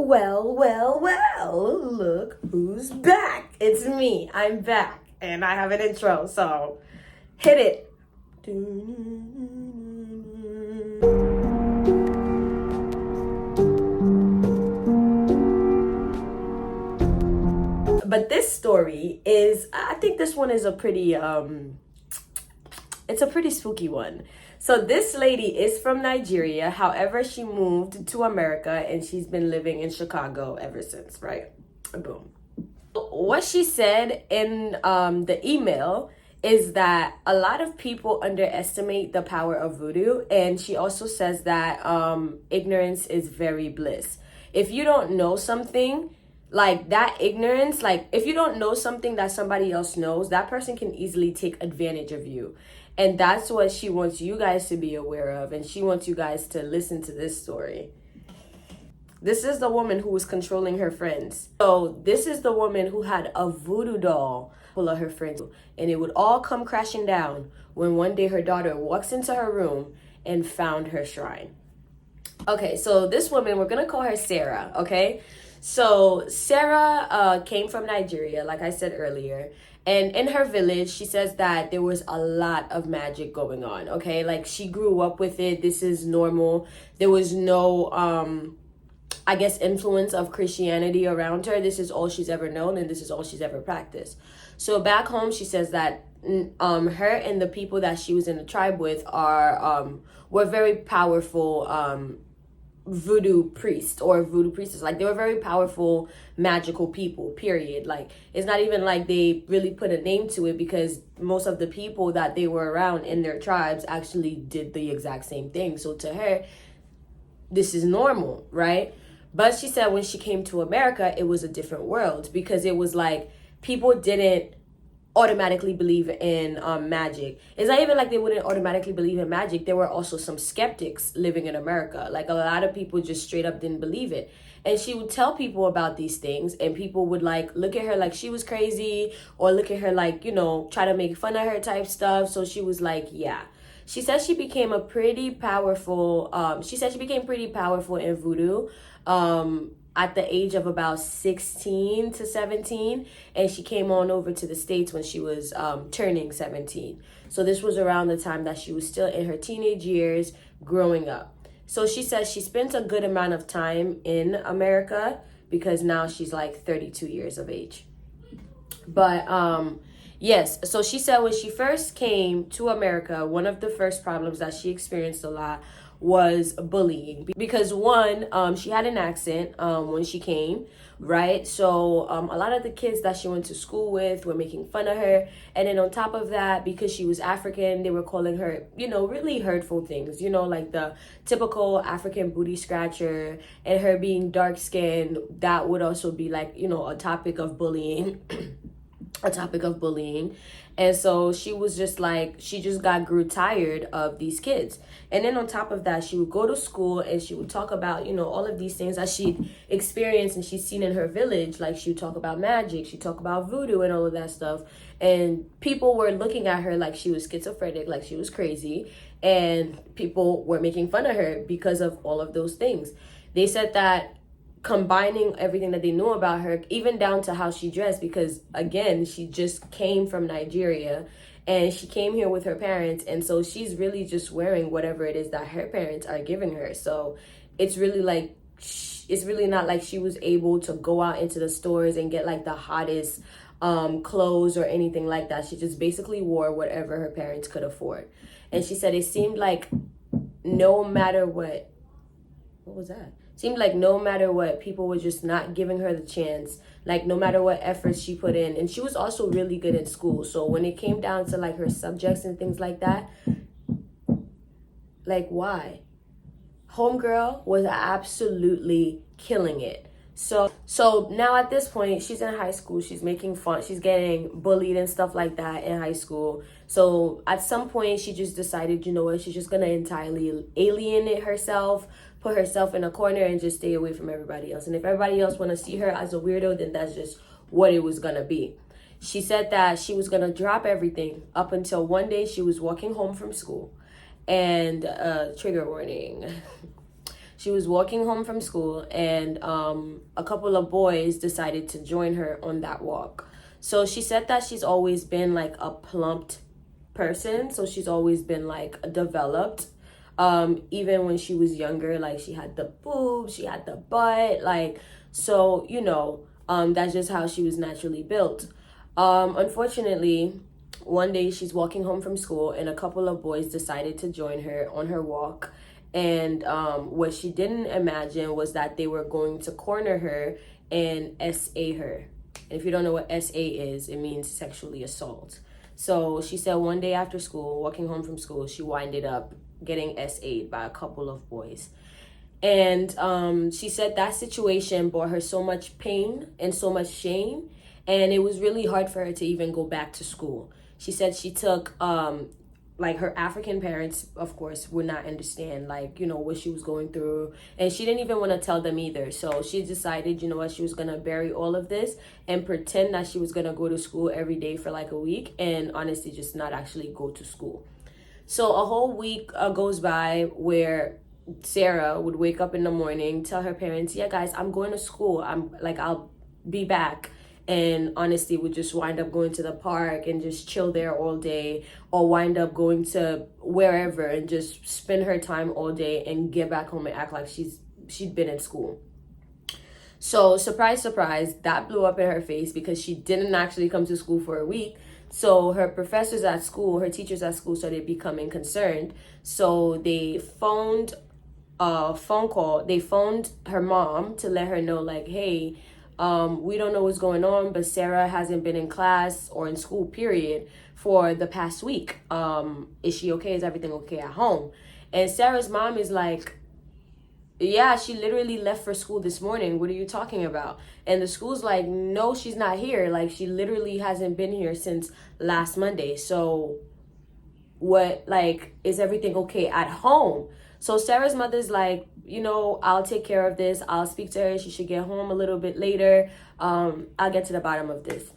Well, look who's back. It's me. I'm back. And I have an intro, so hit it. But this story is, I think this one is a pretty, it's a pretty spooky one. So this lady is from Nigeria. However, she moved to America and she's been living in Chicago ever since, right? Boom. What she said in the email is that a lot of people underestimate the power of voodoo. And she also says that ignorance is very bliss. If you don't know something, like that ignorance, like if you don't know something that somebody else knows, that person can easily take advantage of you. And that's what she wants you guys to be aware of. And she wants you guys to listen to this story. This is the woman who was controlling her friends. So this is the woman who had a voodoo doll full of her friends. And it would all come crashing down when one day her daughter walks into her room and found her shrine. Okay, so this woman, we're going to call her Sarah, okay? So Sarah came from Nigeria, like I said earlier. And in her village, she says that there was a lot of magic going on, okay? Like, she grew up with it. This is normal. There was no, I guess, influence of Christianity around her. This is all she's ever known, and this is all she's ever practiced. So back home, she says that her and the people that she was in the tribe with were very powerful voodoo priests or voodoo priestess. Like, they were very powerful magical people, period. Like, it's not even like they really put a name to it, because most of the people that they were around in their tribes actually did the exact same thing. So to her, this is normal, right? But she said when she came to America, it was a different world, because it was like people didn't automatically believe in magic. It's not even like they wouldn't automatically believe in magic. There were also some skeptics living in America. Like, a lot of people just straight up didn't believe it. And she would tell people about these things, and people would like look at her like she was crazy, or look at her like, you know, try to make fun of her type stuff. So she was like, yeah. She said she became pretty powerful in voodoo at the age of about 16 to 17, and she came on over to the States when she was turning 17. So this was around the time that she was still in her teenage years, growing up. So she says she spent a good amount of time in America, because now she's like 32 years of age. But yes, so she said when she first came to America, one of the first problems that she experienced a lot was bullying, because one, she had an accent when she came, right? So a lot of the kids that she went to school with were making fun of her. And then on top of that, because she was African, they were calling her, you know, really hurtful things, you know, like the typical African booty scratcher, and her being dark skinned, that would also be like, you know, a topic of bullying. And so she was just like, she just grew tired of these kids. And then on top of that, she would go to school and she would talk about, you know, all of these things that she'd experienced and she'd seen in her village. Like, she would talk about magic, she'd talk about voodoo and all of that stuff. And people were looking at her like she was schizophrenic, like she was crazy. And people were making fun of her because of all of those things. They said that combining everything that they knew about her, even down to how she dressed, because again, she just came from Nigeria and she came here with her parents, and so she's really just wearing whatever it is that her parents are giving her. So it's really like, it's really not like she was able to go out into the stores and get like the hottest clothes or anything like that. She just basically wore whatever her parents could afford. And she said it seemed like no matter what was that? Seemed like no matter what, people were just not giving her the chance. Like, no matter what efforts she put in. And she was also really good in school. So when it came down to like her subjects and things like that, like, why? Homegirl was absolutely killing it. So now at this point, she's in high school. She's making fun. She's getting bullied and stuff like that in high school. So at some point, she just decided, you know what, she's just going to entirely alienate herself, put herself in a corner, and just stay away from everybody else. And if everybody else want to see her as a weirdo, then that's just what it was going to be. She said that she was going to drop everything up until one day she was walking home from school. And trigger warning. She was walking home from school, and a couple of boys decided to join her on that walk. So she said that she's always been like a plumped person. So she's always been like developed. Even when she was younger, like she had the boobs, she had the butt, like, so, that's just how she was naturally built. Unfortunately, one day she's walking home from school and a couple of boys decided to join her on her walk. And what she didn't imagine was that they were going to corner her and SA her. And if you don't know what SA is, it means sexually assault. So she said one day after school, walking home from school, she winded up getting SA'd by a couple of boys. And she said that situation brought her so much pain and so much shame. And it was really hard for her to even go back to school. She said she took, like, her African parents, of course, would not understand, like, what she was going through. And she didn't even want to tell them either. So she decided, she was going to bury all of this and pretend that she was going to go to school every day for like a week and honestly just not actually go to school. So a whole week goes by where Sarah would wake up in the morning, tell her parents, yeah, guys, I'm going to school. I'll be back. And honestly would just wind up going to the park and just chill there all day, or wind up going to wherever and just spend her time all day and get back home and act like she'd been in school. So surprise, surprise, that blew up in her face because she didn't actually come to school for a week. So her professors at school, her teachers at school started becoming concerned. So they phoned they phoned her mom to let her know, like, hey, we don't know what's going on, but Sarah hasn't been in class or in school, period, for the past week. Is she okay? Is everything okay at home? And Sarah's mom is like, yeah, she literally left for school this morning. What are you talking about? And the school's like, no, she's not here. Like, she literally hasn't been here since last Monday. So what, like, is everything okay at home? So Sarah's mother's like, I'll take care of this. I'll speak to her. She should get home a little bit later. I'll get to the bottom of this.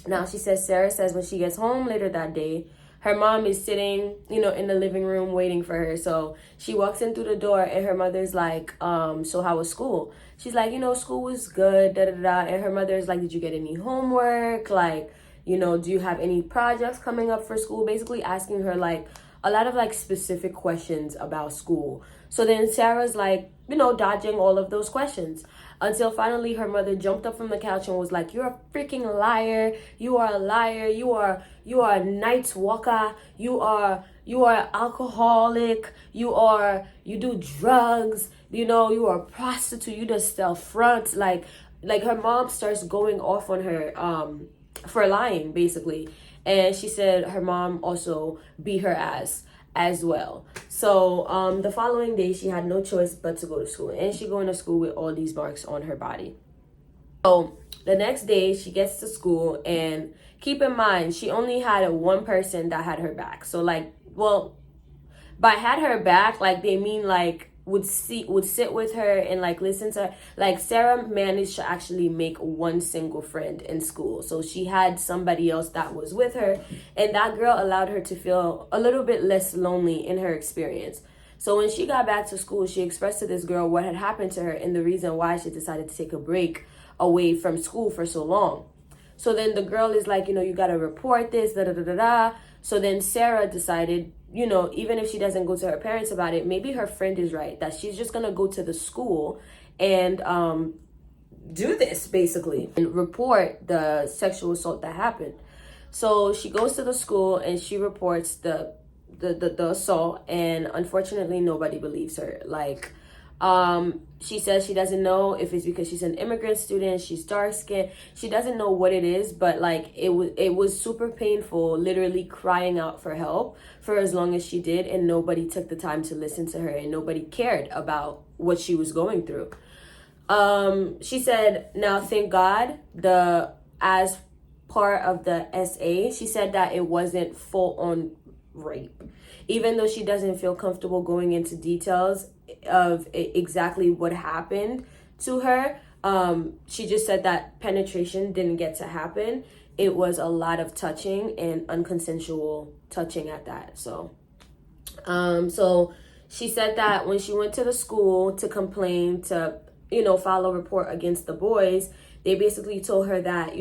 Now, Sarah says when she gets home later that day, her mom is sitting, in the living room waiting for her. So she walks in through the door and her mother's like, so how was school? She's like, school was good, da da da. And her mother's like, did you get any homework? Like, do you have any projects coming up for school? Basically asking her like a lot of like specific questions about school. So then Sarah's like, dodging all of those questions until finally her mother jumped up from the couch and was like, you're a freaking liar. You are a liar. You are a night walker. You are alcoholic. You do drugs. You are a prostitute. You just sell fronts. Like her mom starts going off on her for lying, basically. And she said her mom also beat her ass as well. So the following day, she had no choice but to go to school. And she going to school with all these marks on her body. So the next day, she gets to school. And keep in mind, she only had one person that had her back. So like, well, by had her back, like they mean like would sit with her and like listen to her. Like Sarah managed to actually make one single friend in school. So she had somebody else that was with her, and that girl allowed her to feel a little bit less lonely in her experience. So when she got back to school, she expressed to this girl what had happened to her and the reason why she decided to take a break away from school for so long. So then the girl is like, you gotta report this, da da da da da. So then Sarah decided, even if she doesn't go to her parents about it, maybe her friend is right, that she's just gonna go to the school and do this, basically, and report the sexual assault that happened. So she goes to the school and she reports the assault, and unfortunately nobody believes her. Like, she says she doesn't know if it's because she's an immigrant student, she's dark skinned, she doesn't know what it is, but like it was super painful, literally crying out for help for as long as she did, and nobody took the time to listen to her and nobody cared about what she was going through. She said, now thank God, as part of the SA, she said that it wasn't full on rape, even though she doesn't feel comfortable going into details of exactly what happened to her. She just said that penetration didn't get to happen. It was a lot of touching and unconsensual touching at that. So She said that when she went to the school to complain, to, file a report against the boys, they basically told her that,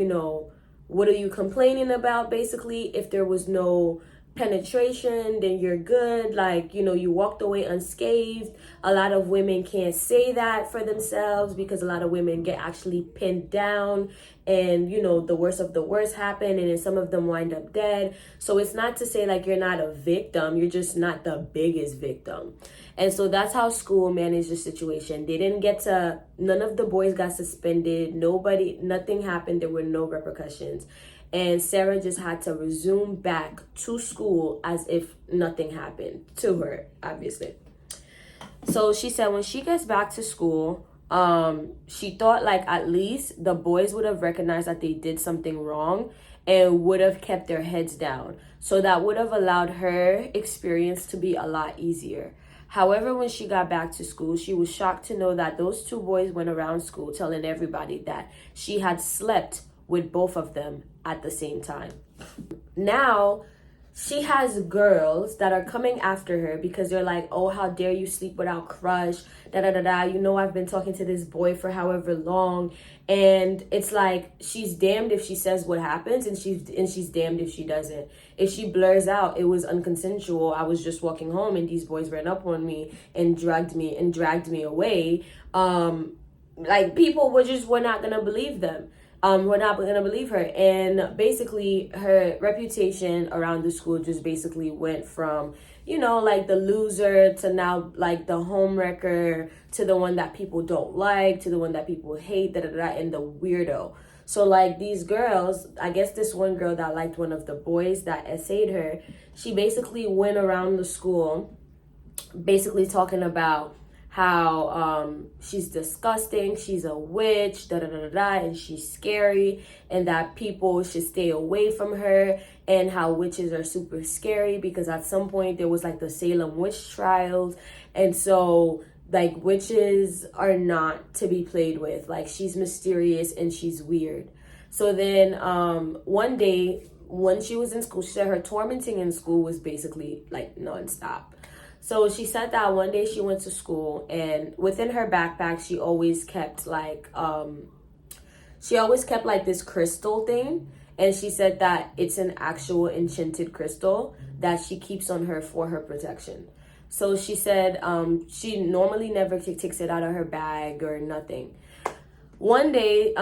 what are you complaining about? Basically, if there was no penetration, then you're good. Like, you walked away unscathed. A lot of women can't say that for themselves because a lot of women get actually pinned down, and the worst of the worst happen, and then some of them wind up dead. So it's not to say like you're not a victim, you're just not the biggest victim. And so that's how school managed the situation. None of the boys got suspended. Nothing happened. There were no repercussions. And Sarah just had to resume back to school as if nothing happened to her, obviously. So she said when she gets back to school, she thought like at least the boys would have recognized that they did something wrong and would have kept their heads down. So that would have allowed her experience to be a lot easier. However, when she got back to school, she was shocked to know that those two boys went around school telling everybody that she had slept with both of them at the same time. Now, she has girls that are coming after her because they're like, oh, how dare you sleep without crush, da-da-da-da. I've been talking to this boy for however long. And it's like, she's damned if she says what happens, and she's damned if she doesn't. If she blurs out, it was unconsensual, I was just walking home and these boys ran up on me and dragged me away. Like, people were not gonna believe them. We're not gonna believe her. And basically her reputation around the school just basically went from, like the loser to now like the homewrecker to the one that people don't like to the one that people hate, and the weirdo. So like these girls, I guess this one girl that liked one of the boys that essayed her, she basically went around the school basically talking about how she's disgusting, she's a witch, and she's scary, and that people should stay away from her, and how witches are super scary because at some point there was like the Salem witch trials, and so like witches are not to be played with. Like, she's mysterious and she's weird. So then one day when she was in school, she said her tormenting in school was basically like nonstop. So she said that one day she went to school, and within her backpack, she always kept like this crystal thing. And she said that it's an actual enchanted crystal that she keeps on her for her protection. So she said she normally never takes it out of her bag or nothing. One day,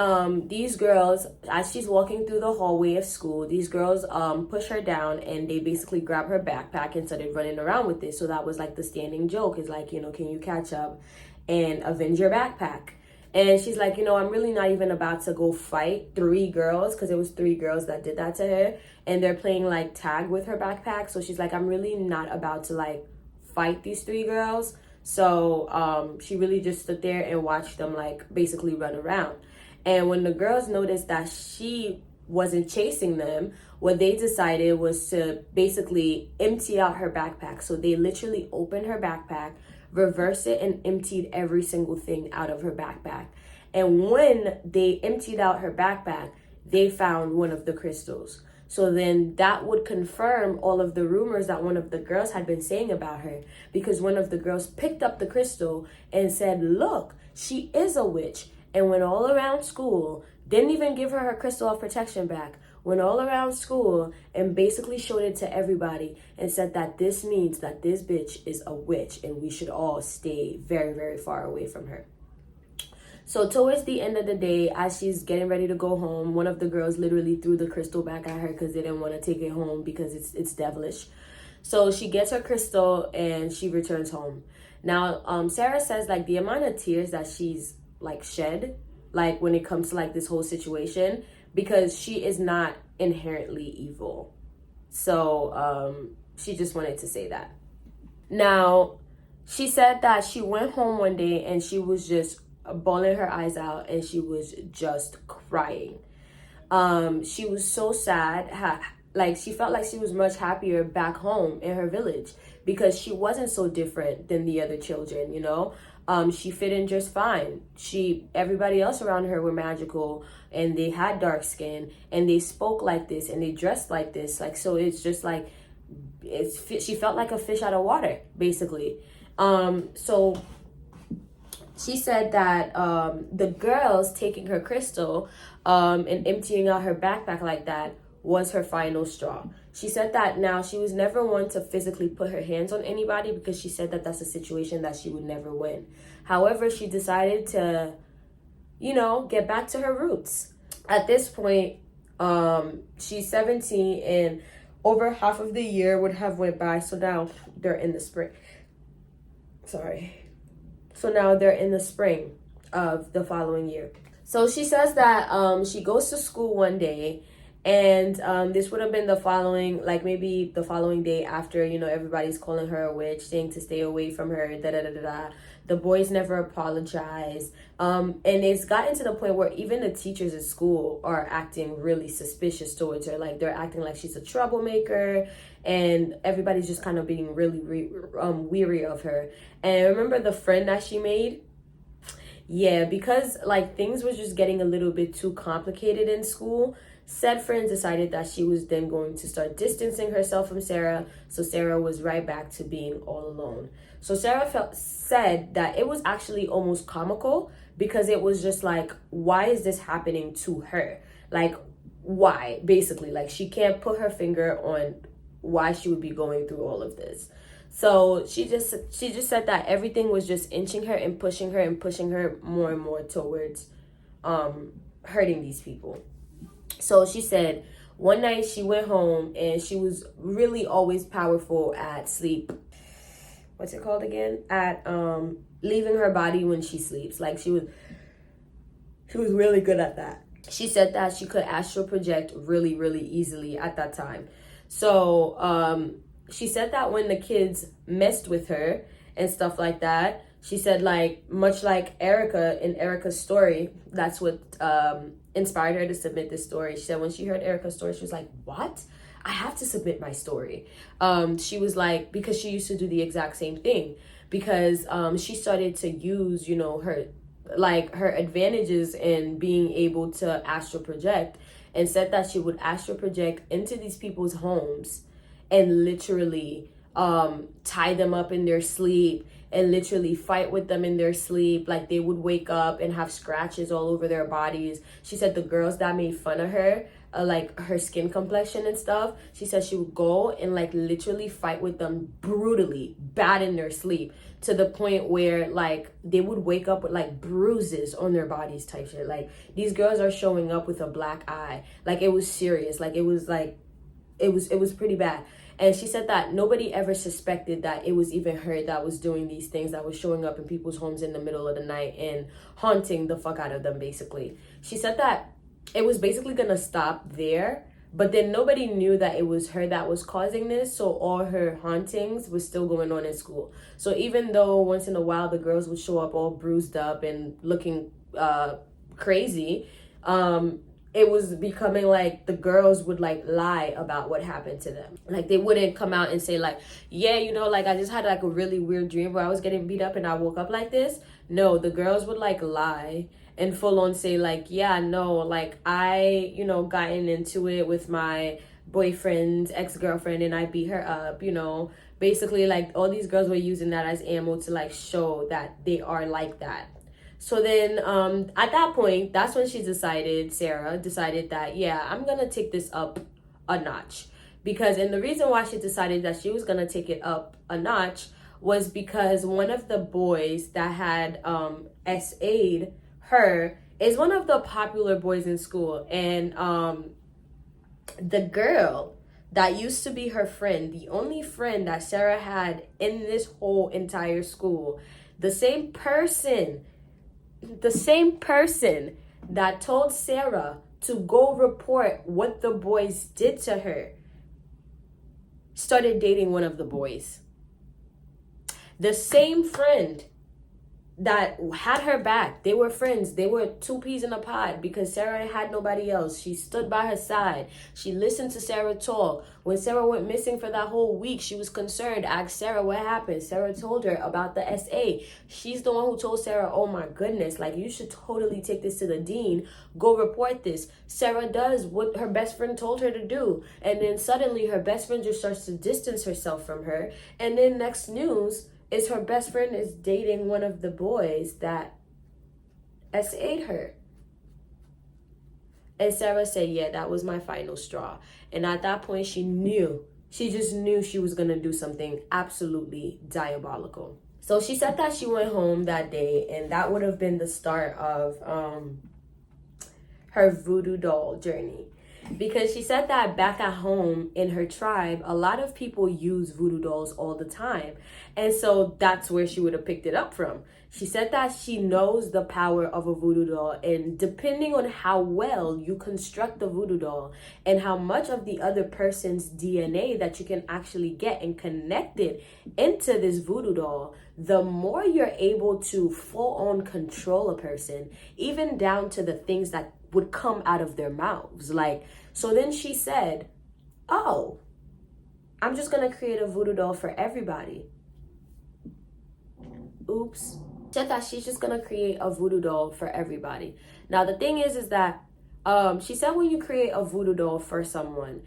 these girls, as she's walking through the hallway of school, these girls push her down and they basically grab her backpack and started running around with it. So that was like the standing joke, is like, can you catch up and avenge your backpack? And she's like, I'm really not even about to go fight three girls, because it was three girls that did that to her, and they're playing like tag with her backpack. So she's like, I'm really not about to like fight these three girls. So she really just stood there and watched them like basically run around. And when the girls noticed that she wasn't chasing them, what they decided was to basically empty out her backpack. So they literally opened her backpack, reversed it, and emptied every single thing out of her backpack. And when they emptied out her backpack, they found one of the crystals. So then that would confirm all of the rumors that one of the girls had been saying about her, because one of the girls picked up the crystal and said, look, she is a witch, and went all around school, didn't even give her crystal of protection back, went all around school and basically showed it to everybody and said that this means that this bitch is a witch and we should all stay very, very far away from her. So towards the end of the day, as she's getting ready to go home, one of the girls literally threw the crystal back at her because they didn't want to take it home because it's devilish. So she gets her crystal and she returns home. Now, Sarah says like the amount of tears that she's like shed, like when it comes to like this whole situation, because she is not inherently evil. So she just wanted to say that. Now, she said that she went home one day and she was just bawling her eyes out and she was just crying. She was so sad. Like, she felt like she was much happier back home in her village because she wasn't so different than the other children, she fit in just fine. Everybody else around her were magical and they had dark skin and they spoke like this and they dressed like this. Like, so it's just like, she felt like a fish out of water, basically. So she said that the girls taking her crystal and emptying out her backpack like that was her final straw. She said that now she was never one to physically put her hands on anybody because she said that that's a situation that she would never win. However, she decided to, get back to her roots. At this point, she's 17 and over half of the year would have went by. So now they're in the spring. So now they're in the spring of the following year. So she says that she goes to school one day, and this would have been the following, like maybe the following day after, everybody's calling her a witch, saying to stay away from her, da-da-da-da-da. The boys never apologize. And it's gotten to the point where even the teachers at school are acting really suspicious towards her. Like, they're acting like she's a troublemaker, and everybody's just kind of being really weary of her. And remember the friend that she made? Yeah, because like things was just getting a little bit too complicated in school, said friend decided that she was then going to start distancing herself from Sarah. So Sarah was right back to being all alone. So Sarah said that it was actually almost comical because it was just like, why is this happening to her? Like, why? Basically, like she can't put her finger on why she would be going through all of this. So she just said that everything was just inching her and pushing her more and more towards hurting these people. So she said one night she went home and she was really always powerful at sleep. What's it called again? At leaving her body when she sleeps. Like she was really good at that. She said that she could astral project really, really easily at that time. So she said that when the kids messed with her and stuff like that, she said, like, much like Erica in Erica's story, that's what inspired her to submit this story. She said when she heard Erica's story, she was like, what? I have to submit my story. She was like, because she used to do the exact same thing. Because she started to use, her advantages in being able to astral project, and said that she would astral project into these people's homes and literally tie them up in their sleep and literally fight with them in their sleep. Like they would wake up and have scratches all over their bodies. She said the girls that made fun of her, like her skin complexion and stuff, she said she would go and like literally fight with them brutally bad in their sleep, to the point where like they would wake up with like bruises on their bodies type shit. Like these girls are showing up with a black eye. Like it was serious. Like it was pretty bad. And she said that nobody ever suspected that it was even her that was doing these things, that was showing up in people's homes in the middle of the night and haunting the fuck out of them, basically. She said that it was basically gonna stop there, but then nobody knew that it was her that was causing this, so all her hauntings was still going on in school. So even though once in a while the girls would show up all bruised up and looking crazy, it was becoming like the girls would like lie about what happened to them. Like they wouldn't come out and say like, yeah, like I just had like a really weird dream where I was getting beat up and I woke up like this. No, the girls would like lie and full on say like, yeah, no, like I, gotten into it with my boyfriend's ex-girlfriend and I beat her up, basically like all these girls were using that as ammo to like show that they are like that. So then at that point, that's when Sarah decided that, yeah, I'm going to take this up a notch. And the reason why she decided that she was going to take it up a notch was because one of the boys that had SA'd her is one of the popular boys in school. And the girl that used to be her friend, the only friend that Sarah had in this whole entire school, the same person that told Sarah to go report what the boys did to her, started dating one of the boys. The same friend that had her back, they were friends. They were two peas in a pod because Sarah had nobody else. She stood by her side. She listened to Sarah talk. When Sarah went missing for that whole week, she was concerned, asked Sarah what happened. Sarah told her about the SA. She's the one who told Sarah, oh my goodness, like you should totally take this to the dean. Go report this. Sarah does what her best friend told her to do. And then suddenly her best friend just starts to distance herself from her. And then next news is her best friend is dating one of the boys that SA'd her. And Sarah said, yeah, that was my final straw. And at that point, she just knew she was going to do something absolutely diabolical. So she said that she went home that day, and that would have been the start of her voodoo doll journey. Because she said that back at home in her tribe, a lot of people use voodoo dolls all the time. And so that's where she would have picked it up from. She said that she knows the power of a voodoo doll, and depending on how well you construct the voodoo doll and how much of the other person's DNA that you can actually get and connect it into this voodoo doll, the more you're able to full on control a person, even down to the things that would come out of their mouths. Like, so then she said, oh, I'm just gonna create a voodoo doll for everybody. Oops. She said that she's just gonna create a voodoo doll for everybody. Now the thing is that she said when you create a voodoo doll for someone,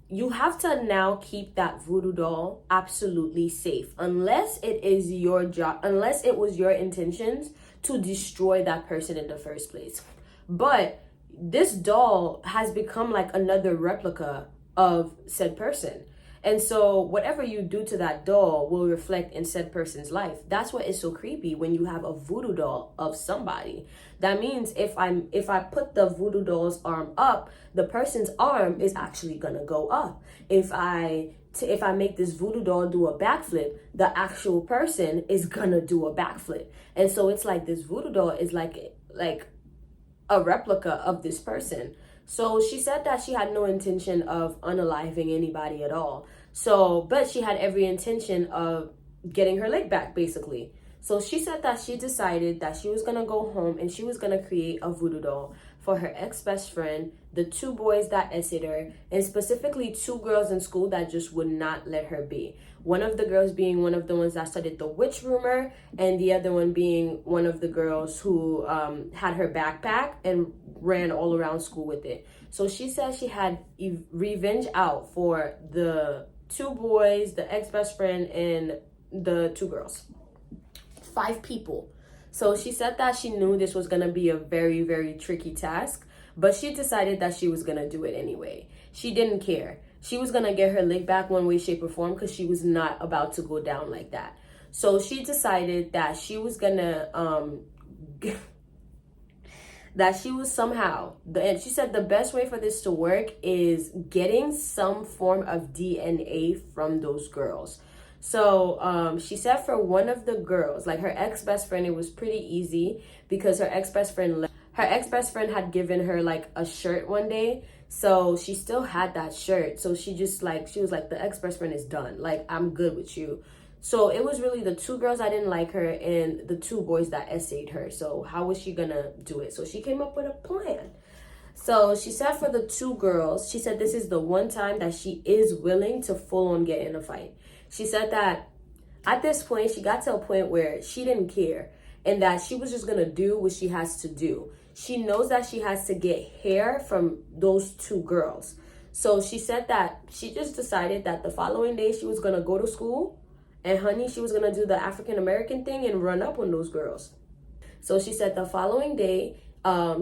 you have to now keep that voodoo doll absolutely safe, unless it is your job, unless it was your intentions to destroy that person in the first place. But this doll has become like another replica of said person. And so whatever you do to that doll will reflect in said person's life. That's what is so creepy when you have a voodoo doll of somebody. That means if I put the voodoo doll's arm up, the person's arm is actually gonna go up. If I make this voodoo doll do a backflip, the actual person is gonna do a backflip. And so it's like this voodoo doll is like a replica of this person. So she said that she had no intention of unaliving anybody at all. So, but she had every intention of getting her leg back, basically. So she said that she decided that she was gonna go home and she was gonna create a voodoo doll for her ex-best friend, the two boys that essayed her, and specifically two girls in school that just would not let her be. One of the girls being one of the ones that started the witch rumor, and the other one being one of the girls who had her backpack and ran all around school with it. So she said she had revenge out for the two boys, the ex-best friend, and the two girls. 5 people. So she said that she knew this was going to be a very, very tricky task, but she decided that she was going to do it anyway. She didn't care. She was going to get her leg back one way, shape, or form, because she was not about to go down like that. So she decided that she was going to, that she was somehow, and she said the best way for this to work is getting some form of DNA from those girls. So she said for one of the girls, like her ex-best friend, it was pretty easy because her ex-best friend had given her like a shirt one day. So she still had that shirt. So she was like, the ex-best friend is done. Like, I'm good with you. So it was really the 2 girls that didn't like her and the 2 boys that essayed her. So how was she gonna do it? So she came up with a plan. So she said for the 2 girls, she said this is the one time that she is willing to full on get in a fight. She said that at this point, she got to a point where she didn't care and that she was just going to do what she has to do. She knows that she has to get hair from those 2 girls. So she said that she just decided that the following day she was going to go to school and honey, she was going to do the African American thing and run up on those girls. So she said the following day,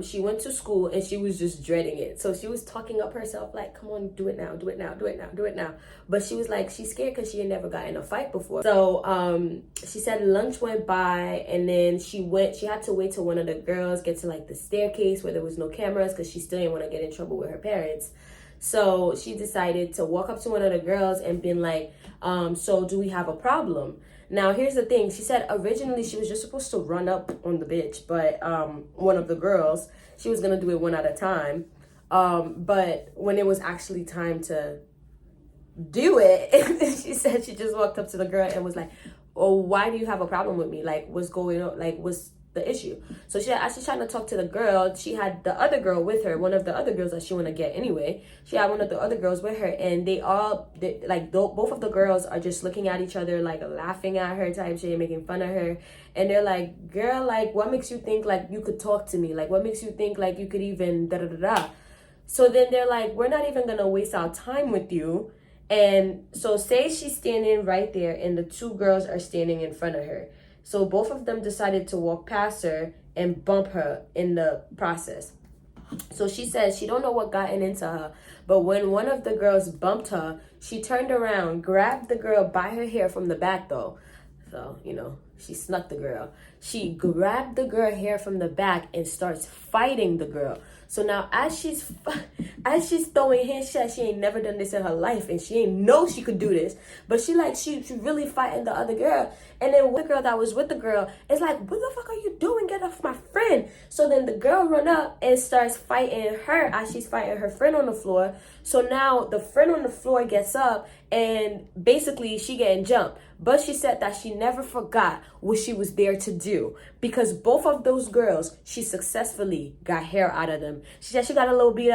she went to school and she was just dreading it. So she was talking up herself like, come on, do it now, do it now, do it now, do it now. But she was like, she's scared because she had never gotten in a fight before. So she said lunch went by and then she had to wait till one of the girls get to like the staircase where there was no cameras because she still didn't want to get in trouble with her parents. So she decided to walk up to one of the girls and been like, so do we have a problem? Now, here's the thing. She said originally she was just supposed to run up on the bitch, but one of the girls, she was going to do it one at a time. But when it was actually time to do it, she said she just walked up to the girl and was like, oh, why do you have a problem with me? Like, what's going on? Like, what's the issue? So she actually trying to talk to the girl. She had the other girl with her, one of the other girls that she want to get anyway. She had one of the other girls with her, and both of the girls are just looking at each other, like laughing at her type shit, making fun of her. And they're like, girl, like, what makes you think like you could talk to me? Like, what makes you think like you could even da da da da? So then they're like, we're not even gonna waste our time with you. And so say she's standing right there and the two girls are standing in front of her. So both of them decided to walk past her and bump her in the process. So she says she don't know what gotten into her, but when one of the girls bumped her, she turned around, grabbed the girl by her hair from the back though. So, she snuck the girl. She grabbed the girl hair from the back and starts fighting the girl. So now as she's throwing hands, she ain't never done this in her life and she ain't know she could do this. But she really fighting the other girl. And then the girl that was with the girl is like, what the fuck are you doing? Get off my friend. So then the girl run up and starts fighting her as she's fighting her friend on the floor. So now the friend on the floor gets up and basically she getting jumped. But she said that she never forgot what she was there to do, because both of those girls, she successfully got hair out of them. She said she got a little beat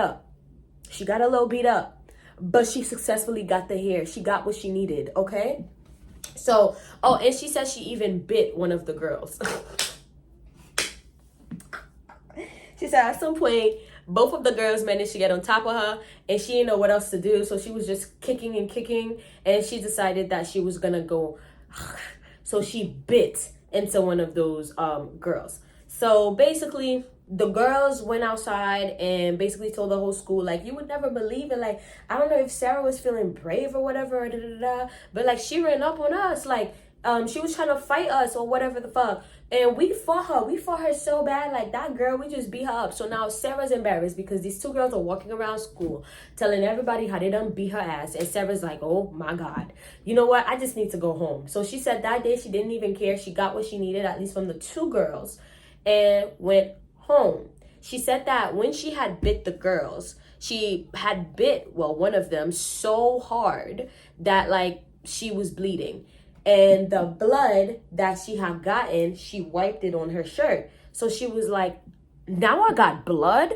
up. But she successfully got the hair. She got what she needed, okay? So, and she said she even bit one of the girls. She said at some point, both of the girls managed to get on top of her and she didn't know what else to do. So she was just kicking and she decided that she was gonna go. So she bit into one of those girls. So basically the girls went outside and basically told the whole school, like, you would never believe it. Like, I don't know if Sarah was feeling brave or whatever, but like she ran up on us. Like, she was trying to fight us or whatever the fuck. And we fought her so bad. Like, that girl, we just beat her up. So now Sarah's embarrassed because these two girls are walking around school telling everybody how they done beat her ass. And Sarah's like, oh my God, you know what? I just need to go home. So she said that day she didn't even care. She got what she needed, at least from the two girls, and went home. She said that when she had bit the girls, she had bit, one of them so hard that like she was bleeding. And the blood that she had gotten, she wiped it on her shirt. So she was like, now I got blood?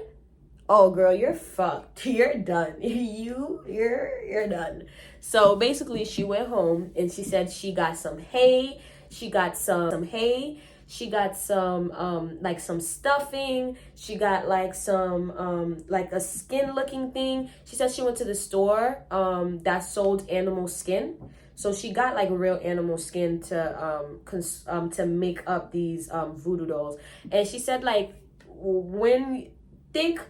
Oh, girl, you're fucked. You're done. You're done. So basically, she went home and she said she got some hay. She got some hay. She got some, like some stuffing. She got like some, like a skin looking thing. She said she went to the store, that sold animal skin. So she got like real animal skin to make up these voodoo dolls. And she said like, when think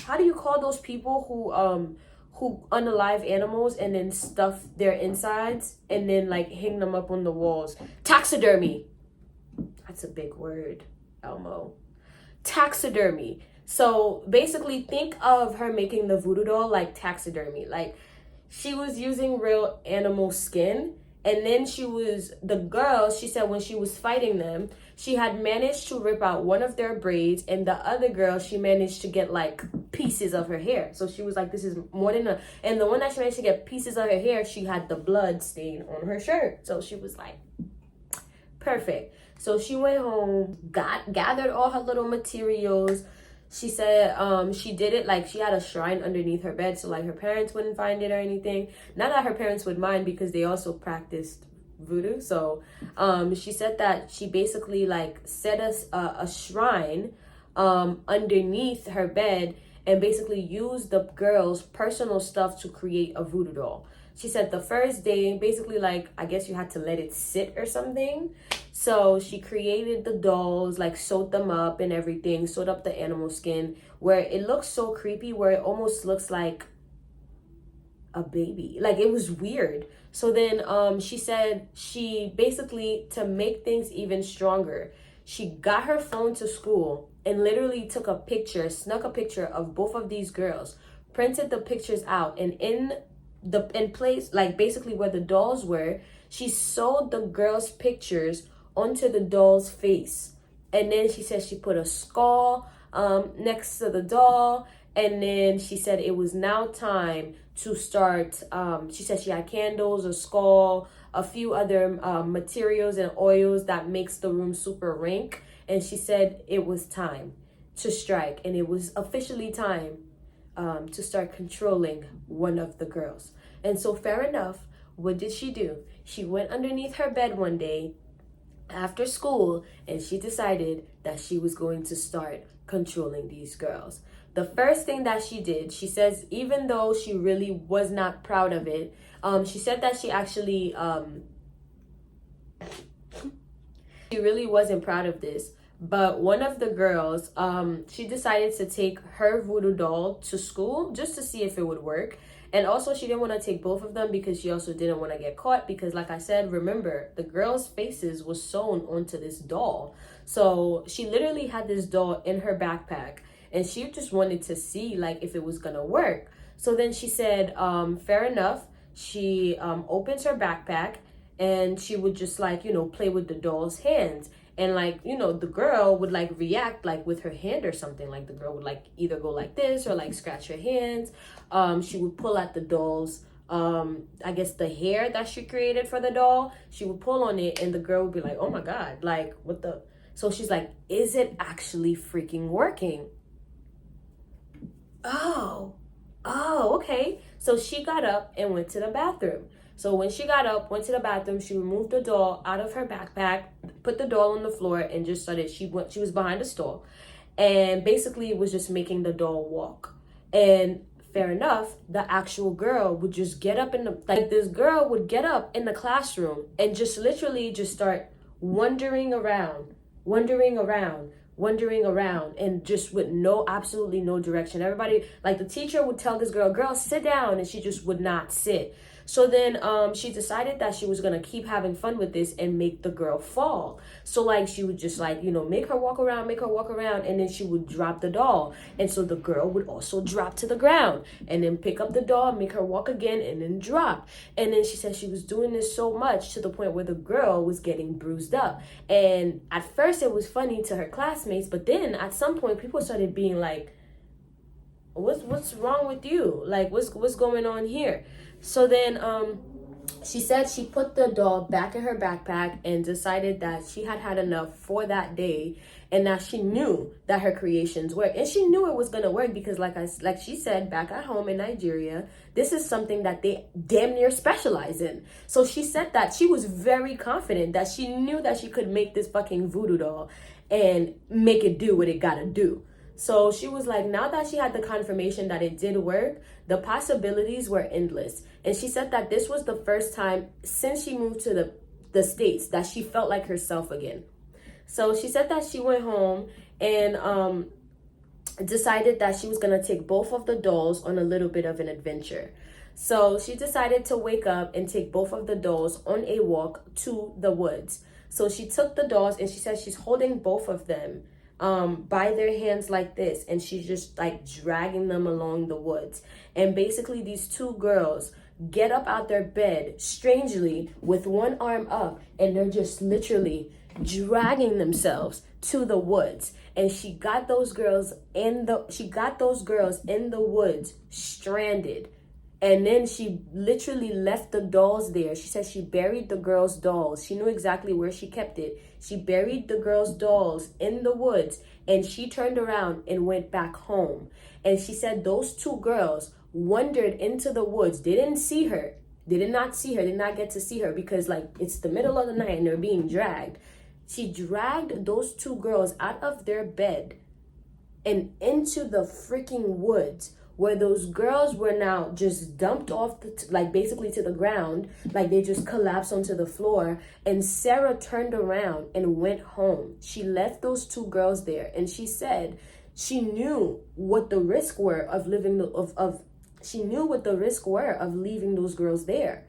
how do you call those people who unalive animals and then stuff their insides and then like hang them up on the walls? Taxidermy. That's a big word, Elmo. Taxidermy. So basically think of her making the voodoo doll like taxidermy. Like, she was using real animal skin, and then the girl, she said when she was fighting them, she had managed to rip out one of their braids, and the other girl, she managed to get like pieces of her hair. So she was like, this is more than and the one that she managed to get pieces of her hair, she had the blood stain on her shirt. So she was like, perfect. So she went home, gathered all her little materials. She said she did it like she had a shrine underneath her bed, so like her parents wouldn't find it or anything. Not that her parents would mind, because they also practiced voodoo. So she said that she basically like set a shrine underneath her bed and basically used the girls' personal stuff to create a voodoo doll. She said the first day, basically like, I guess you had to let it sit or something. So she created the dolls, like sewed them up and everything, sewed up the animal skin, where it looks so creepy, where it almost looks like a baby. Like, it was weird. So then she said she basically, to make things even stronger, she got her phone to school and literally took a picture, snuck a picture of both of these girls, printed the pictures out, and in place, like basically where the dolls were, she sewed the girls' pictures onto the doll's face. And then she said she put a skull next to the doll. And then she said it was now time to start. She said she had candles, a skull, a few other materials and oils that makes the room super rank. And she said it was time to strike, and it was officially time to start controlling one of the girls. And so fair enough, what did she do? She went underneath her bed one day, after school, and she decided that she was going to start controlling these girls. The first thing that she did, she says, even though she really was not proud of it, she said that she really wasn't proud of this. But one of the girls, she decided to take her voodoo doll to school just to see if it would work. And also, she didn't want to take both of them because she also didn't want to get caught. Because like I said, remember, the girls' faces was sewn onto this doll. So she literally had this doll in her backpack. And she just wanted to see like if it was going to work. So then she said, fair enough. She opens her backpack and she would just like, play with the doll's hands. And like, the girl would like react like with her hand or something. Like the girl would like either go like this or like scratch her hands. She would pull at the doll's, I guess the hair that she created for the doll. She would pull on it and the girl would be like, oh my God, like what the? So she's like, is it actually freaking working? Oh, okay. So she got up and went to the bathroom. So when she got up, went to the bathroom, she removed the doll out of her backpack, put the doll on the floor, and just started, she was behind a stall. And basically was just making the doll walk. And fair enough, the actual girl would just get up this girl would get up in the classroom and just literally just start wandering around, and just with absolutely no direction. Everybody, like the teacher would tell this girl, sit down, and she just would not sit. So then she decided that she was going to keep having fun with this and make the girl fall. So like she would just like, make her walk around, and then she would drop the doll. And so the girl would also drop to the ground and then pick up the doll, make her walk again, and then drop. And then she said she was doing this so much to the point where the girl was getting bruised up. And at first it was funny to her classmates, but then at some point people started being like, what's wrong with you? Like, what's going on here? So then she said she put the doll back in her backpack and decided that she had enough for that day, and that she knew that her creations work. And she knew it was going to work because like she said, back at home in Nigeria, this is something that they damn near specialize in. So she said that she was very confident that she knew that she could make this fucking voodoo doll and make it do what it got to do. So she was like, now that she had the confirmation that it did work, the possibilities were endless. And she said that this was the first time since she moved to the States that she felt like herself again. So she said that she went home and decided that she was going to take both of the dolls on a little bit of an adventure. So she decided to wake up and take both of the dolls on a walk to the woods. So she took the dolls and she said she's holding both of them by their hands like this, and she's just like dragging them along the woods. And basically these two girls get up out their bed strangely with one arm up, and they're just literally dragging themselves to the woods. And she got those girls in the woods stranded. And then she literally left the dolls there. She said she buried the girls' dolls. She knew exactly where she kept it. She buried the girls' dolls in the woods, and she turned around and went back home. And she said those two girls wandered into the woods. They didn't see her. They did not see her. They did not get to see her because like it's the middle of the night and they're being dragged. She dragged those two girls out of their bed and into the freaking woods, where those girls were now just dumped off, basically to the ground, like they just collapsed onto the floor. And Sarah turned around and went home. She left those two girls there, and she said she knew what the risk were of leaving those girls there.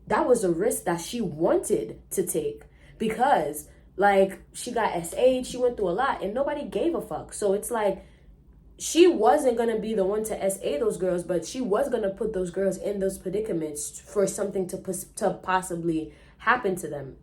That was a risk that she wanted to take because like she got SA'd, she went through a lot, and nobody gave a fuck. So it's like, she wasn't going to be the one to SA those girls, but she was going to put those girls in those predicaments for something to possibly happen to them.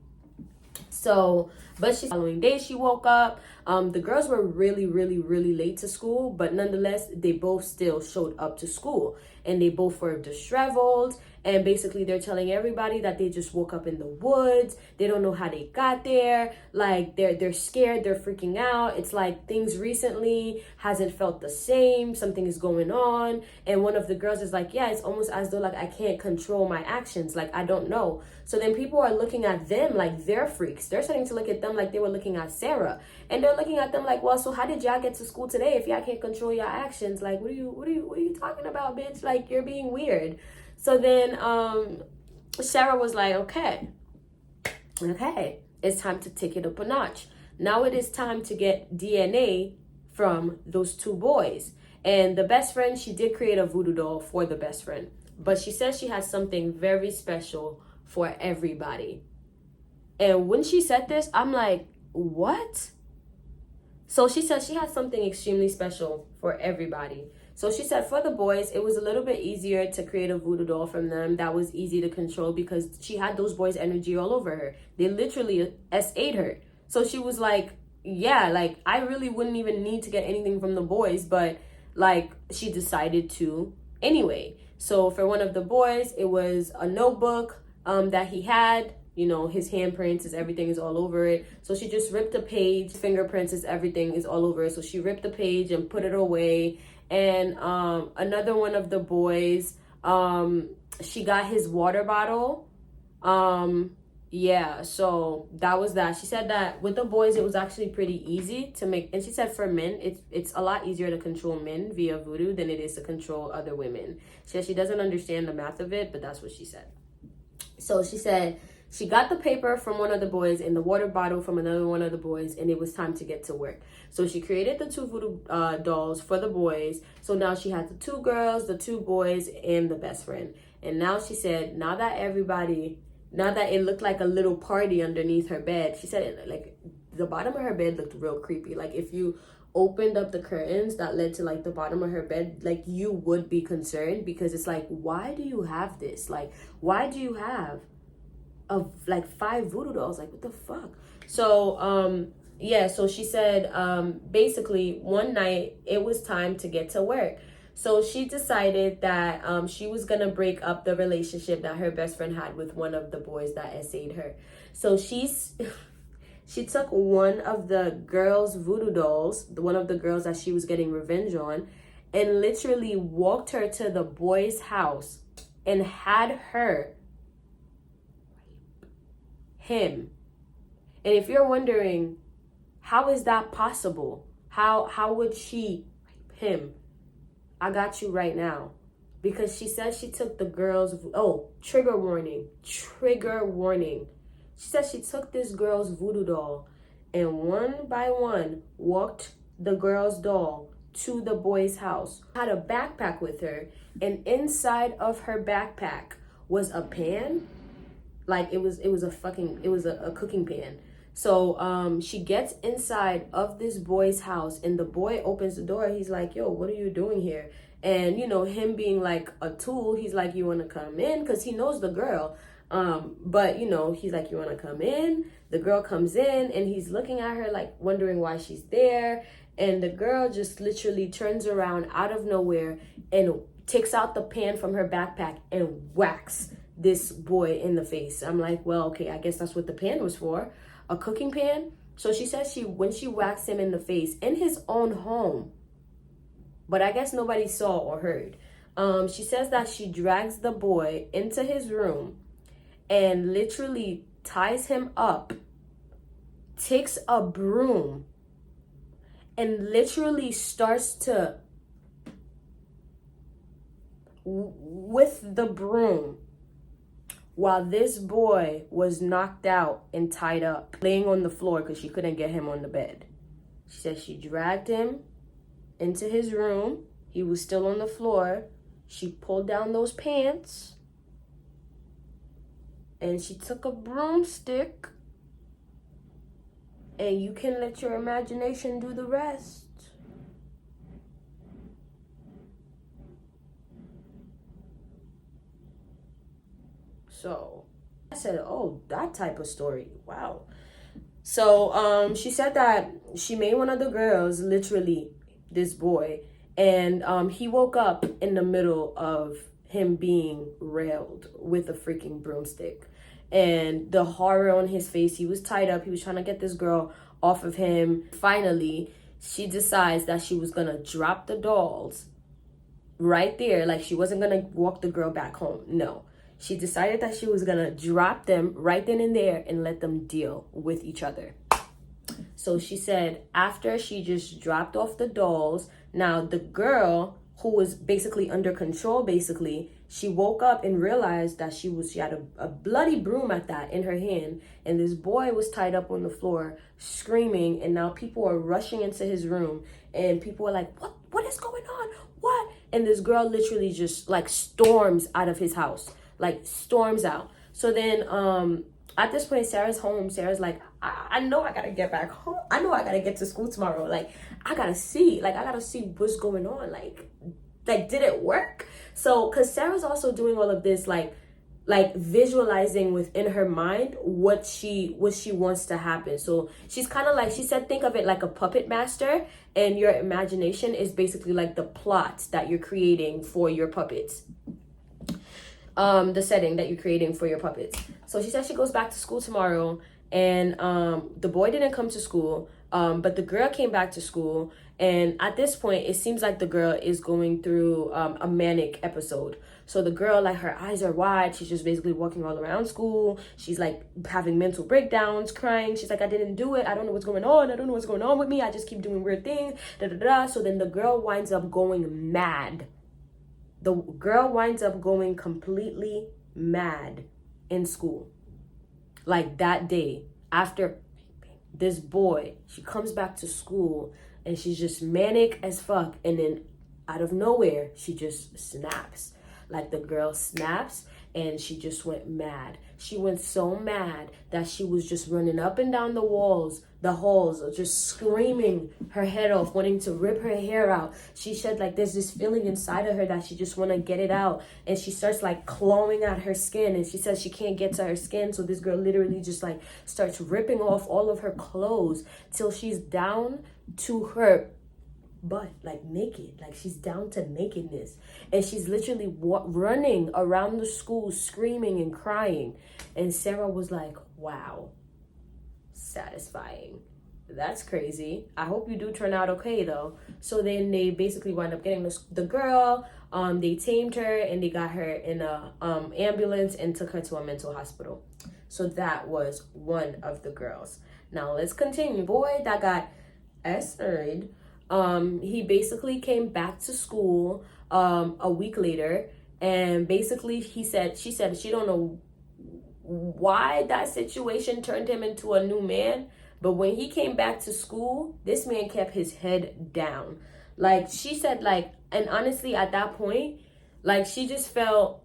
So But the following day she woke up. The girls were really, really, really late to school, but nonetheless, they both still showed up to school, and they both were disheveled. And basically, they're telling everybody that they just woke up in the woods. They don't know how they got there. Like they're scared. They're freaking out. It's like things recently hasn't felt the same. Something is going on. And one of the girls is like, yeah, it's almost as though like I can't control my actions. Like I don't know. So then people are looking at them like they're freaks. They're starting to look at them like they were looking at Sarah, and they're looking at them like, well, so how did y'all get to school today if y'all can't control your actions? Like, what are you talking about, bitch? Like you're being weird. So then Sarah was like, okay, it's time to take it up a notch. Now it is time to get DNA from those two boys. And the best friend, she did create a voodoo doll for the best friend. But she says she has something very special for everybody. And when she said this, I'm like, what? So she said she had something extremely special for everybody. So she said for the boys, it was a little bit easier to create a voodoo doll from them that was easy to control because she had those boys' energy all over her. They literally SA'd her. So she was like, yeah, like I really wouldn't even need to get anything from the boys, but like she decided to anyway. So for one of the boys, it was a notebook that he had. You know, his handprints, his everything is all over it. So she just ripped a page, fingerprints, his everything is all over it. So she ripped the page and put it away. And another one of the boys, she got his water bottle. Yeah, so that was that. She said that with the boys, it was actually pretty easy to make. And she said for men, it's a lot easier to control men via voodoo than it is to control other women. She said she doesn't understand the math of it, but that's what she said. So she said she got the paper from one of the boys and the water bottle from another one of the boys, and it was time to get to work. So she created the two voodoo dolls for the boys. So now she had the two girls, the two boys, and the best friend. And now she said, now that it looked like a little party underneath her bed, she said like the bottom of her bed looked real creepy. Like if you opened up the curtains that led to like the bottom of her bed, like you would be concerned because it's like, why do you have this? Like, why do you have of like 5 voodoo dolls? Like what the fuck? So yeah, so she said basically one night it was time to get to work. So she decided that she was gonna break up the relationship that her best friend had with one of the boys that SA'd her. So she took one of the girls' voodoo dolls, one of the girls that she was getting revenge on, and literally walked her to the boy's house and had her him. And if you're wondering, how is that possible? How would she rape him? I got you right now. Because she said she took the girl's, trigger warning. She said she took this girl's voodoo doll and one by one walked the girl's doll to the boy's house. Had a backpack with her, and inside of her backpack was a pan. Like it was a cooking pan. So she gets inside of this boy's house, and the boy opens the door. He's like, yo, what are you doing here? And you know, him being like a tool, he's like, you want to come in? Because he knows the girl. But you know, he's like, you want to come in? The girl comes in, and he's looking at her like wondering why she's there. And the girl just literally turns around out of nowhere and takes out the pan from her backpack and whacks this boy in the face. I'm like, well, okay, I guess that's what the pan was for, a cooking pan. So she says when she whacks him in the face in his own home, but I guess nobody saw or heard. She says that she drags the boy into his room and literally ties him up, takes a broom, and literally starts to, with the broom, while this boy was knocked out and tied up, laying on the floor because she couldn't get him on the bed. She said she dragged him into his room. He was still on the floor. She pulled down those pants and she took a broomstick, and you can let your imagination do the rest. So I said, oh, that type of story. Wow. So she said that she made one of the girls, literally this boy, and he woke up in the middle of him being railed with a freaking broomstick. And the horror on his face, he was tied up, he was trying to get this girl off of him. Finally, she decides that she was gonna drop the dolls right there. Like, she wasn't gonna walk the girl back home. No, she decided that she was gonna drop them right then and there and let them deal with each other. So she said after she just dropped off the dolls, now the girl who was basically under control, basically, she woke up and realized that she had a bloody broom at that in her hand, and this boy was tied up on the floor screaming, and now people are rushing into his room, and people are like, what is going on? What? And this girl literally just like storms out of his house, like storms out. So then at this point, Sarah's home. Sarah's like, I know I gotta get back home. I know I gotta get to school tomorrow. Like, I gotta see what's going on. Like did it work? So, cause Sarah's also doing all of this, like visualizing within her mind what she wants to happen. So she's kind of like, she said, think of it like a puppet master, and your imagination is basically like the plot that you're creating for your puppets. The setting that you're creating for your puppets. So she said she goes back to school tomorrow, and the boy didn't come to school, but the girl came back to school. And at this point, it seems like the girl is going through a manic episode. So the girl, like, her eyes are wide. She's just basically walking all around school. She's like having mental breakdowns, crying. She's like, I didn't do it. I don't know what's going on. I don't know what's going on with me. I just keep doing weird things. Da, da, da. So then the girl winds up going mad. The girl winds up going completely mad in school. Like, that day, after this boy, she comes back to school and she's just manic as fuck. And then out of nowhere, she just snaps. Like, the girl snaps and she just went mad. She went so mad that she was just running up and down the halls, just screaming her head off, wanting to rip her hair out. She said, like, there's this feeling inside of her that she just want to get it out. And she starts like clawing at her skin, and she says she can't get to her skin. So this girl literally just like starts ripping off all of her clothes till she's down to her butt, like naked, like she's down to nakedness, and she's literally running around the school screaming and crying. And Sarah was like, wow, satisfying. That's crazy. I hope you do turn out okay though. So then they basically wind up getting the girl, they tamed her and they got her in a ambulance and took her to a mental hospital. So that was one of the girls. Now let's continue. Boy that got arrested, he basically came back to school a week later, and basically she said she don't know why that situation turned him into a new man, but when he came back to school, this man kept his head down. Like, she said, like, and honestly at that point, like, she just felt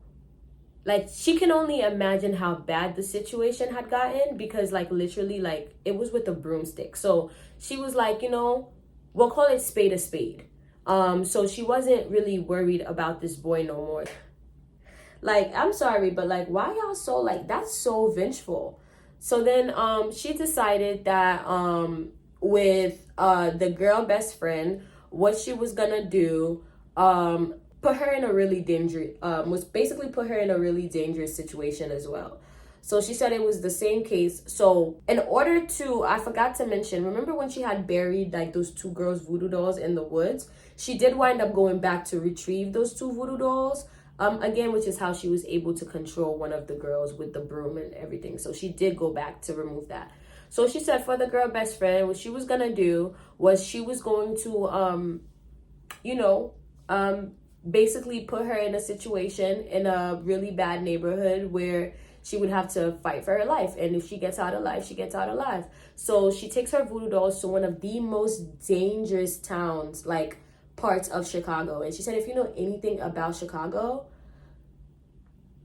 like she can only imagine how bad the situation had gotten, because like literally, like, it was with a broomstick. So she was like, you know, we'll call it spade a spade. So she wasn't really worried about this boy no more. Like, I'm sorry, but like, why y'all so, like, that's so vengeful. So then she decided that with the girl best friend, what she was gonna do, put her in a really dangerous situation as well. So she said it was the same case. So in order to, I forgot to mention, remember when she had buried like those two girls' voodoo dolls in the woods? She did wind up going back to retrieve those two voodoo dolls again, which is how she was able to control one of the girls with the broom and everything. So she did go back to remove that. So she said for the girl best friend, what she was gonna do was she was going to basically put her in a situation in a really bad neighborhood where she would have to fight for her life. And if she gets out alive, she gets out alive. So she takes her voodoo dolls to one of the most dangerous towns, like parts of Chicago. And she said, if you know anything about Chicago,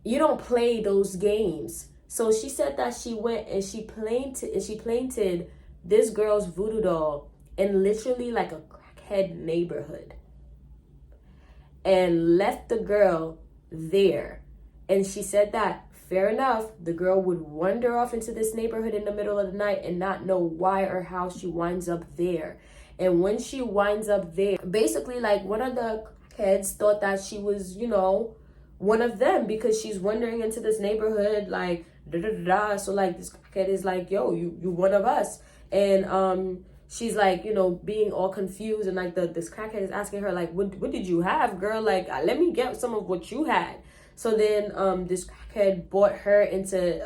you don't play those games. So she said that she went and she planted this girl's voodoo doll in literally like a crackhead neighborhood and left the girl there. And she said that fair enough, the girl would wander off into this neighborhood in the middle of the night and not know why or how she winds up there. And when she winds up there, basically, like, one of the kids thought that she was, you know, one of them, because she's wandering into this neighborhood, like, da da da da. So, like, this kid is like, yo, you one of us. And she's like, you know, being all confused, and like this crackhead is asking her, like, what did you have, girl? Like, let me get some of what you had. So then this crackhead brought her into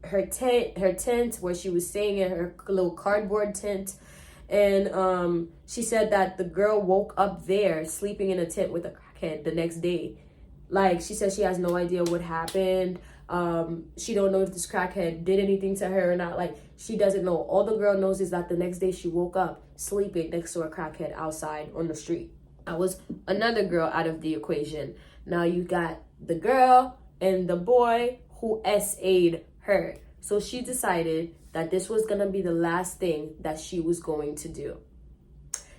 her tent where she was staying in, her little cardboard tent. And she said that the girl woke up there sleeping in a tent with a crackhead the next day. Like, she said she has no idea what happened. She don't know if this crackhead did anything to her or not. Like, she doesn't know. All the girl knows is that the next day she woke up sleeping next to a crackhead outside on the street. That was another girl out of the equation. Now you got the girl and the boy who SA'd her. So she decided that this was gonna be the last thing that she was going to do.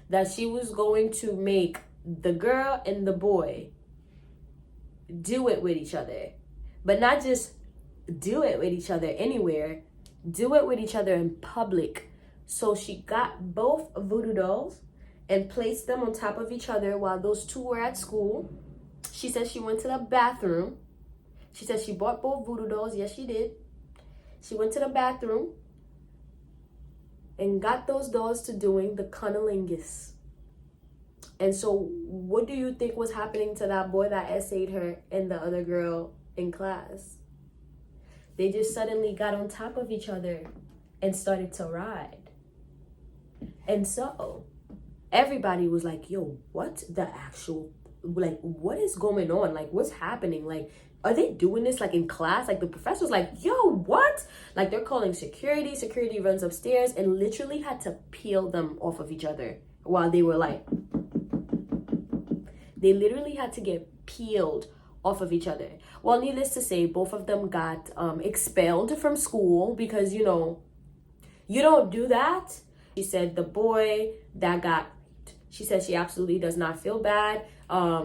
That she was going to make the girl and the boy do it with each other. But not just do it with each other anywhere, do it with each other in public. So she got both voodoo dolls and placed them on top of each other while those two were at school. She said she went to the bathroom. She said she bought both voodoo dolls. Yes, she did. She went to the bathroom and got those dolls to doing the cunnilingus. And so what do you think was happening to that boy that SA'd her and the other girl in class? They just suddenly got on top of each other and started to ride. And so everybody was like, yo, what the actual, like, what is going on? Like, what's happening? Like, are they doing this like in class? Like, the professor's like, yo, what? Like, they're calling security. Security runs upstairs and literally had to peel them off of each other while they were like, they literally had to get peeled off of each other. Well, needless to say, both of them got expelled from school because, you know, you don't do that. She said the boy that got, she said she absolutely does not feel bad.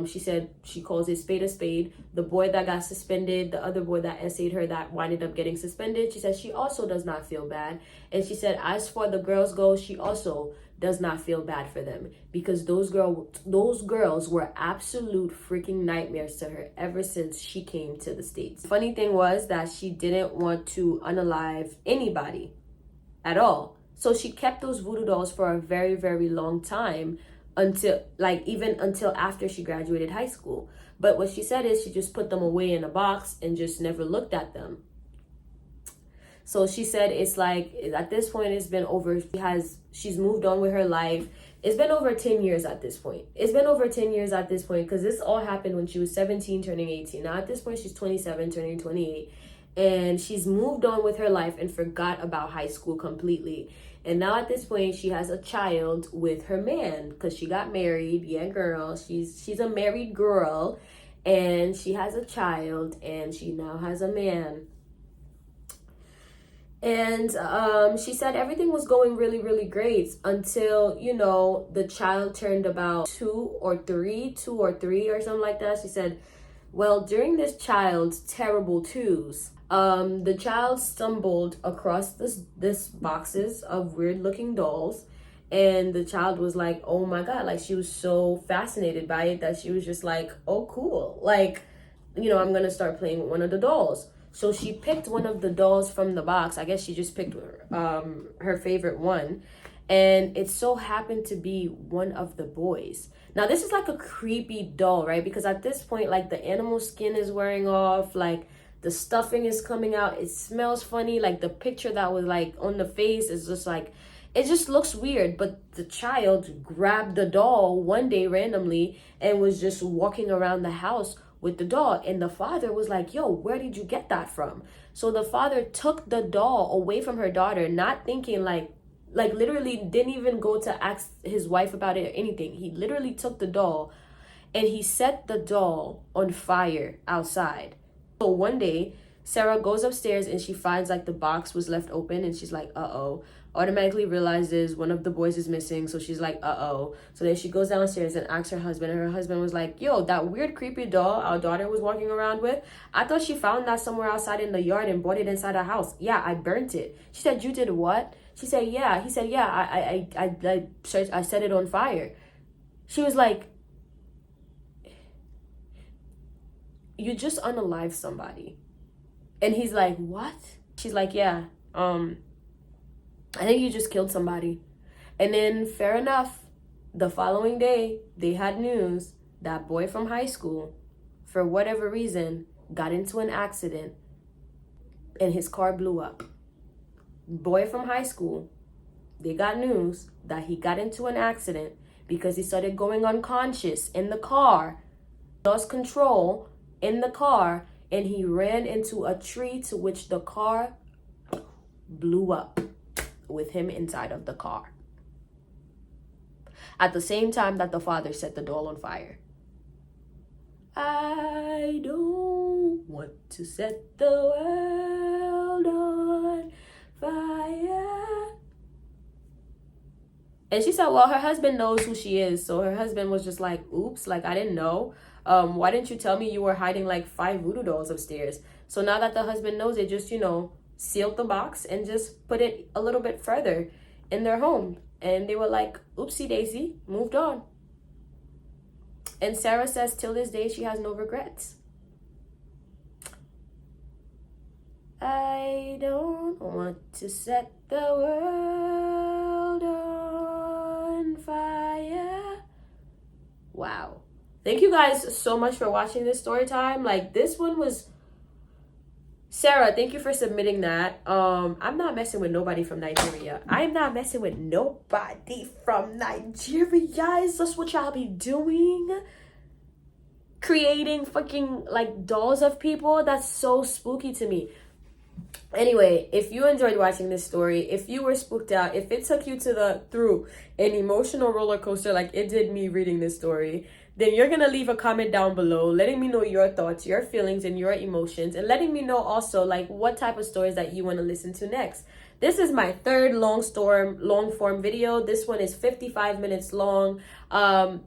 She said she calls it spade a spade. The boy that got suspended, the other boy that essayed her that winded up getting suspended, she said she also does not feel bad. And she said as for the girls go, she also does not feel bad for them because those girls were absolute freaking nightmares to her ever since she came to the States. Funny thing was that she didn't want to unalive anybody at all. So she kept those voodoo dolls for a very, very long time until after she graduated high school. But what she said is she just put them away in a box and just never looked at them. So she said it's like, at this point, it's been over, she's moved on with her life. It's been over 10 years at this point. It's been over 10 years at this point because this all happened when she was 17, turning 18. Now at this point, she's 27, turning 28. And she's moved on with her life and forgot about high school completely. And now at this point, she has a child with her man because she got married. Yeah, girl, she's a married girl. And she has a child and she now has a man. And she said everything was going really, really great until, you know, the child turned about two or three or something like that. She said, well, during this child's terrible twos, the child stumbled across this boxes of weird looking dolls. And the child was like, oh my God, like she was so fascinated by it that she was just like, oh, cool. Like, you know, I'm going to start playing with one of the dolls. So she picked one of the dolls from the box. I guess she just picked her favorite one. And it so happened to be one of the boys. Now, this is like a creepy doll, right? Because at this point, like the animal skin is wearing off, like the stuffing is coming out. It smells funny. Like the picture that was like on the face is just like, it just looks weird. But the child grabbed the doll one day randomly and was just walking around the house with the doll. And the father was like, yo, where did you get that from? So the father took the doll away from her daughter, not thinking like literally didn't even go to ask his wife about it or anything. He literally took the doll and he set the doll on fire outside. So one day, Sarah goes upstairs and she finds like the box was left open and she's like, uh-oh. automatically realizes one of the boys is missing. So she's like, uh-oh. So then she goes downstairs and asks her husband, and her husband was like, yo, that weird creepy doll our daughter was walking around with, I thought she found that somewhere outside in the yard and brought it inside the house. Yeah, I burnt it. She said, you did what? She said, yeah. He said, yeah, I set it on fire. She was like, you just unalived somebody. And he's like, what? She's like, yeah, I think you just killed somebody. And then, fair enough, the following day, they had news that boy from high school, for whatever reason, got into an accident and his car blew up. Boy from high school, they got news that he got into an accident because he started going unconscious in the car, lost control in the car, and he ran into a tree, to which the car blew up with him inside of the car. At the same time that the father set the doll on fire. I don't want to set the world on fire. And she said, well, her husband knows who she is. So her husband was just like, oops, like, I didn't know. Why didn't you tell me you were hiding like 5 voodoo dolls upstairs? So now that the husband knows it, just, sealed the box and just put it a little bit further in their home. And they were like, oopsie daisy, moved on. And Sarah says till this day she has no regrets. I don't want to set the world on fire. Wow. Thank you guys so much for watching this story time. Like, this one was... Sarah, thank you for submitting that. I'm not messing with nobody from Nigeria. I'm not messing with nobody from Nigeria. Is this what y'all be doing? Creating fucking, like, dolls of people? That's so spooky to me. Anyway, if you enjoyed watching this story, if you were spooked out, if it took you through an emotional roller coaster like it did me reading this story, then you're going to leave a comment down below letting me know your thoughts, your feelings, and your emotions, and letting me know also, like, what type of stories that you want to listen to next. This is my third long form video. This one is 55 minutes long.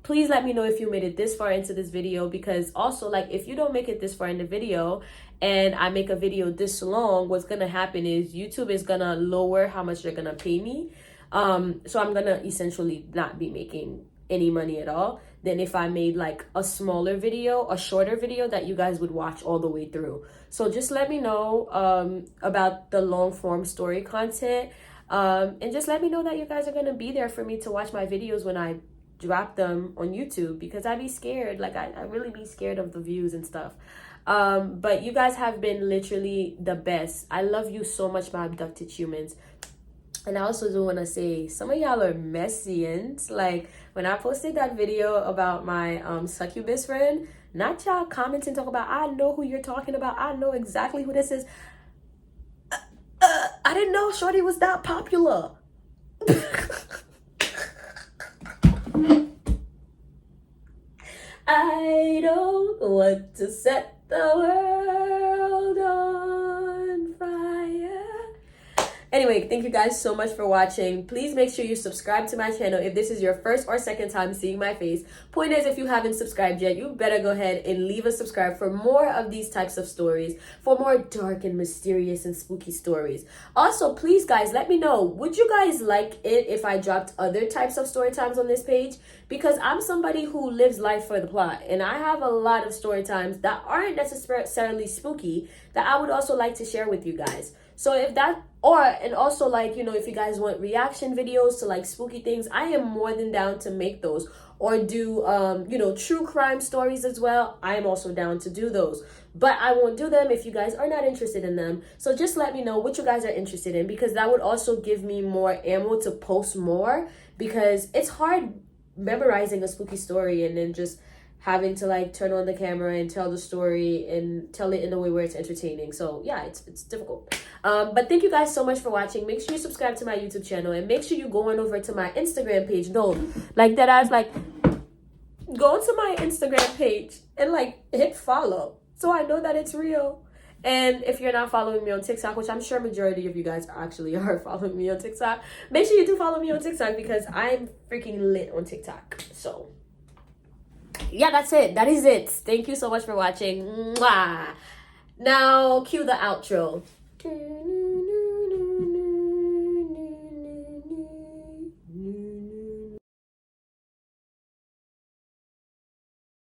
Please let me know if you made it this far into this video, because also, like, if you don't make it this far in the video and I make a video this long, what's going to happen is YouTube is going to lower how much they're going to pay me. So I'm going to essentially not be making any money at all than if I made like a smaller video, a shorter video that you guys would watch all the way through. So just let me know about the long form story content, and just let me know that you guys are going to be there for me to watch my videos when I drop them on YouTube, because I'd be scared. Like, I really be scared of the views and stuff. But you guys have been literally the best. I love you so much, my abducted humans. And I also do want to say, some of y'all are messians. Like, when I posted that video about my succubus friend, not y'all commenting talking about, I know who you're talking about, I know exactly who this is. I didn't know Shorty was that popular. I don't want to set the world on fire. Anyway, thank you guys so much for watching. Please make sure you subscribe to my channel if this is your first or second time seeing my face. Point is, if you haven't subscribed yet, you better go ahead and leave a subscribe for more of these types of stories, for more dark and mysterious and spooky stories. Also, please guys, let me know, would you guys like it if I dropped other types of story times on this page? Because I'm somebody who lives life for the plot, and I have a lot of story times that aren't necessarily spooky that I would also like to share with you guys. So if that, and also, like, if you guys want reaction videos to like spooky things, I am more than down to make those. Or do, true crime stories as well. I am also down to do those. But I won't do them if you guys are not interested in them. So just let me know what you guys are interested in, because that would also give me more ammo to post more. Because it's hard memorizing a spooky story and then just having to like turn on the camera and tell the story and tell it in a way where it's entertaining. So yeah, it's difficult. But thank you guys so much for watching. Make sure you subscribe to my YouTube channel, and make sure you go on over to my Instagram page. No, like that, I was like, go to my Instagram page and like hit follow, so I know that it's real. And if you're not following me on TikTok, which I'm sure majority of you guys actually are following me on TikTok, make sure you do follow me on TikTok because I'm freaking lit on TikTok. So yeah, that's it. That is it. Thank you so much for watching. Mwah. Now cue the outro.